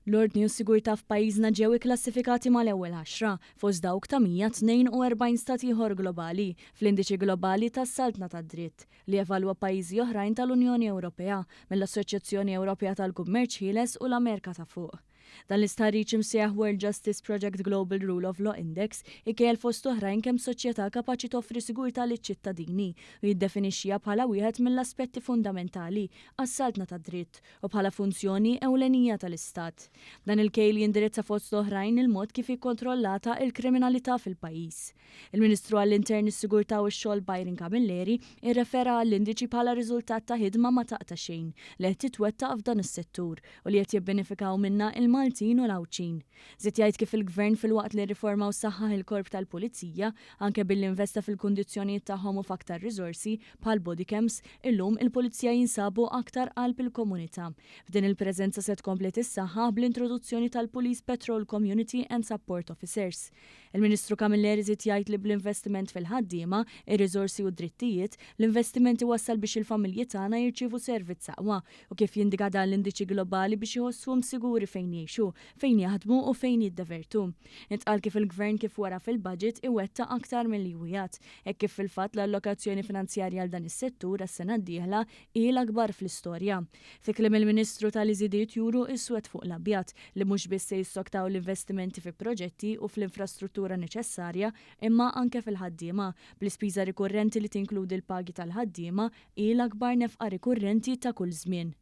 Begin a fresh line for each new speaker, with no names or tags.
L-ordni u s-sigurtà f'pajjiżna ġew ikklassifikati mal-ewwel 10 fost dawk ta' 142 stat ieħor globali fl-Indiċi Globali tas-Saltna tad-Dritt li evalwa pajjiżi oħrajn tal-Unjoni Ewropea mill-Assoċjazzjoni Ewropea tal-Kummerċ Ħieles u l-Amerika ta' fuq. Dan l-istħarriġ imsejjaħ World Justice Project Global Rule of Law Index ikejjel fost oħrajn kemm soċjetà kapaċi toffri sigurtà liċ-ċittadini u jiddefinixxiha bħala wieħed mill-aspetti fundamentali għas-saltna tad-dritt u bħala funzjoni ewlenija tal-Istat. Dan il-kejl jindirizza fost oħrajn il-mod kif ikkontrollata l-kriminalità fil-pajjiż. Il-Ministru għall-Intern is-Sigurtà u x-Xogħol Byron Camilleri irrefera għall-indiċi bħala riżultat ta' ħidma ma taqta' xejn li qed titwettaq f'dan is-settur u li qed jibbenefikaw minnha il-Maltin u l-Awċin. Żied jgħid kif il-Gvern fil-waqt li riforma u saħħaħ il-korp tal-Pulizija anke billi investa fil-kundizzjonijiet tagħhom u f'aktar riżorsi bħal bodycams, illum il-Pulizija jinsabu aktar qalb il-komunità. F'din il-preżenza se tkompli tissaħħaħ bl-introduzzjoni tal-Police Patrol Community and Support Officers. Il-Ministru Camilleri żied jgħid li bl-investiment fil-ħaddiema, ir-riżorsi u d-drittijiet, l-investimenti wassal biex il-familji tagħna jirċievu servizz aqwa u kif jindiga dan l-indiċi globali biex iħossuhom siguri fejn jgħixu, fejn jaħdmu u fejn jiddevertu. Intqal kif il-Gvern kif wara fil-budget iwetta aktar milli wijat, hekk kif fil-fatt l-allokazzjoni finanzjarja għal dan is-settur għas-sena d-dieħla hi l-akbar fl-istorja. Fi kliem il-Ministru tal-iżidiet juru iswed fuq l-abjad li mhux biss se jissoktaw l-investimenti fi proġetti u fl-infrastruttura neċessarja imma anke fil-ħaddiema bl-ispiża rikurrenti li tinkludi l-pagi tal-ħaddiema hi l-akbar nefqa rikurrenti ta' kull żmien.